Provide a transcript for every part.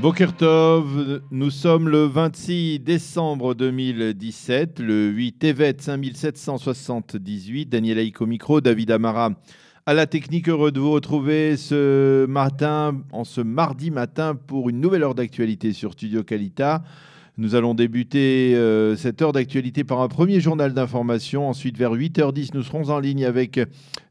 Boker Tov, nous sommes le 26 décembre 2017, le 8 Tevet 5778, Daniel Haïk au micro, David Amara à la technique. Heureux de vous retrouver ce mardi matin pour une nouvelle heure d'actualité sur Studio Kalita. Nous allons débuter cette heure d'actualité par un premier journal d'information. Ensuite, vers 8h10, nous serons en ligne avec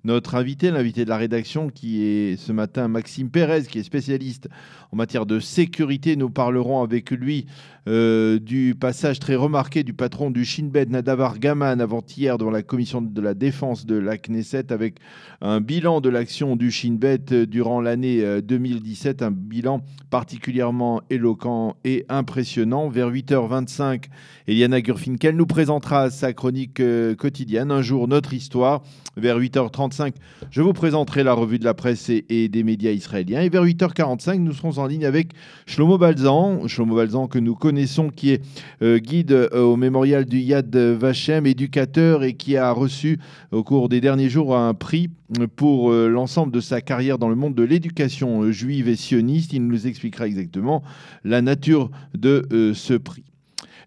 notre invité, l'invité de la rédaction, qui est ce matin Maxime Pérez, qui est spécialiste en matière de sécurité. Nous parlerons avec lui du passage très remarqué du patron du Shin Bet, Nadav Argaman, avant-hier devant la commission de la défense de la Knesset, avec un bilan de l'action du Shin Bet durant l'année 2017, un bilan particulièrement éloquent et impressionnant. Vers 8h25, Eliana Gurfinkel nous présentera sa chronique quotidienne, Un jour, notre histoire. Vers 8h35, je vous présenterai la revue de la presse et des médias israéliens. Et vers 8h45, nous serons en ligne avec Shlomo Balzan. Shlomo Balzan que nous connaissons, qui est guide au mémorial du Yad Vashem, éducateur, et qui a reçu au cours des derniers jours un prix pour l'ensemble de sa carrière dans le monde de l'éducation juive et sioniste. Il nous expliquera exactement la nature de ce prix.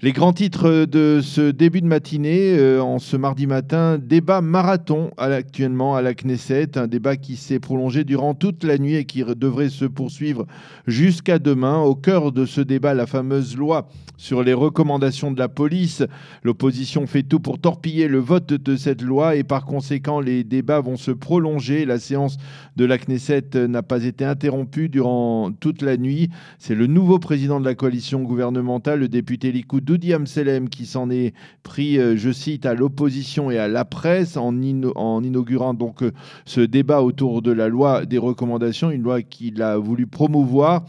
Les grands titres de ce début de matinée, en ce mardi matin, débat marathon actuellement à la Knesset, un débat qui s'est prolongé durant toute la nuit et qui devrait se poursuivre jusqu'à demain. Au cœur de ce débat, la fameuse loi sur les recommandations de la police. L'opposition fait tout pour torpiller le vote de cette loi et par conséquent, les débats vont se prolonger. La séance de la Knesset n'a pas été interrompue durant toute la nuit. C'est le nouveau président de la coalition gouvernementale, le député Likoud Dodi Amselem, qui s'en est pris, je cite, à l'opposition et à la presse en inaugurant donc ce débat autour de la loi des recommandations, une loi qu'il a voulu promouvoir.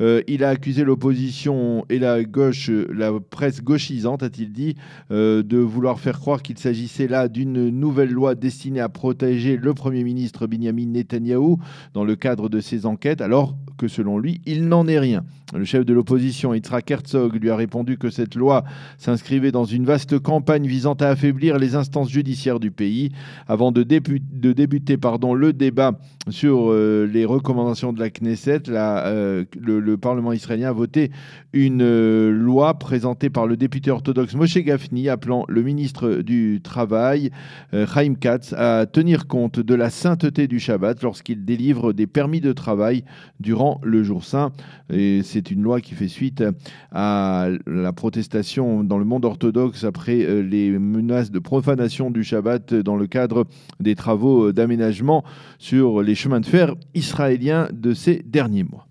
Il a accusé l'opposition et la gauche, la presse gauchisante, a-t-il dit, de vouloir faire croire qu'il s'agissait là d'une nouvelle loi destinée à protéger le Premier ministre Binyamin Netanyahou dans le cadre de ses enquêtes, alors que selon lui, il n'en est rien. Le chef de l'opposition, Yitzhak Herzog, lui a répondu que cette loi s'inscrivait dans une vaste campagne visant à affaiblir les instances judiciaires du pays. Avant de débuter le débat sur les recommandations de la Knesset, le Parlement israélien a voté une loi présentée par le député orthodoxe Moshe Gafni, appelant le ministre du Travail, Chaim Katz, à tenir compte de la sainteté du Shabbat lorsqu'il délivre des permis de travail durant le jour saint. Et c'est une loi qui fait suite à la protestation dans le monde orthodoxe après les menaces de profanation du Shabbat dans le cadre des travaux d'aménagement sur les chemins de fer israéliens de ces derniers mois.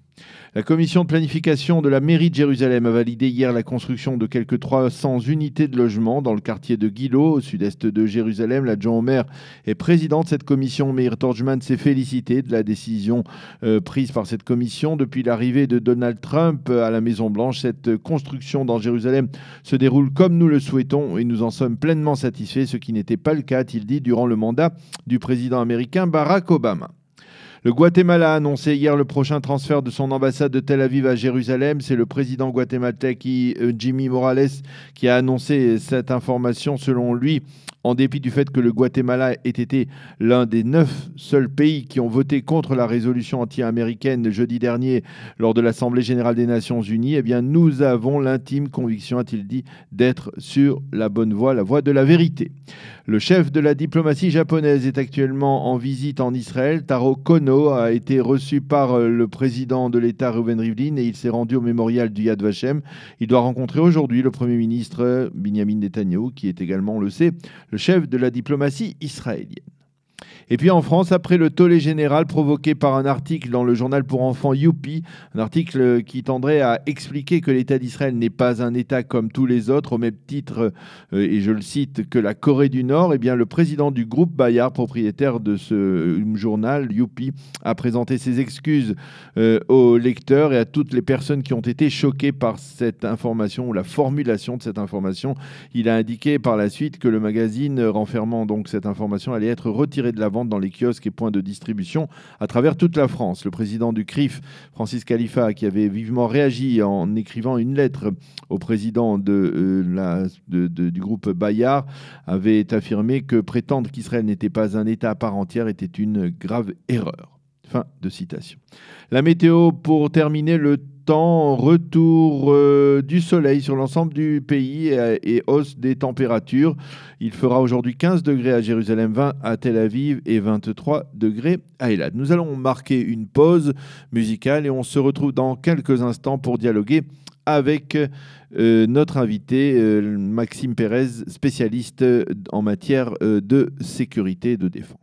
La commission de planification de la mairie de Jérusalem a validé hier la construction de quelques 300 unités de logement dans le quartier de Gilo, au sud-est de Jérusalem. L'adjoint au maire et président de cette commission, Meir Torjman, s'est félicité de la décision prise par cette commission. Depuis l'arrivée de Donald Trump à la Maison-Blanche, cette construction dans Jérusalem se déroule comme nous le souhaitons et nous en sommes pleinement satisfaits, ce qui n'était pas le cas, a-t-il dit, durant le mandat du président américain Barack Obama. Le Guatemala a annoncé hier le prochain transfert de son ambassade de Tel Aviv à Jérusalem. C'est le président guatémaltèque Jimmy Morales qui a annoncé cette information. Selon lui, en dépit du fait que le Guatemala ait été l'un des 9 seuls pays qui ont voté contre la résolution anti-américaine jeudi dernier lors de l'Assemblée générale des Nations unies, eh bien, nous avons l'intime conviction, a-t-il dit, d'être sur la bonne voie, la voie de la vérité. Le chef de la diplomatie japonaise est actuellement en visite en Israël. Taro Kono a été reçu par le président de l'État, Reuven Rivlin, et il s'est rendu au mémorial du Yad Vashem. Il doit rencontrer aujourd'hui le Premier ministre Binyamin Netanyahou, qui est également, on le sait, le chef de la diplomatie israélienne. Et puis en France, après le tollé général provoqué par un article dans le journal pour enfants Youpi, un article qui tendrait à expliquer que l'État d'Israël n'est pas un État comme tous les autres, au même titre, et je le cite, que la Corée du Nord, eh bien, le président du groupe Bayard, propriétaire de ce journal Youpi, a présenté ses excuses aux lecteurs et à toutes les personnes qui ont été choquées par cette information ou la formulation de cette information. Il a indiqué par la suite que le magazine renfermant donc cette information allait être retiré de la vente dans les kiosques et points de distribution à travers toute la France. Le président du CRIF, Francis Khalifa, qui avait vivement réagi en écrivant une lettre au président du groupe Bayard, avait affirmé que prétendre qu'Israël n'était pas un État à part entière était une grave erreur. Fin de citation. La météo pour terminer, le temps, retour du soleil sur l'ensemble du pays et hausse des températures. Il fera aujourd'hui 15 degrés à Jérusalem, 20 à Tel Aviv et 23 degrés à Eilat. Nous allons marquer une pause musicale et on se retrouve dans quelques instants pour dialoguer avec notre invité Maxime Pérez, spécialiste en matière de sécurité et de défense.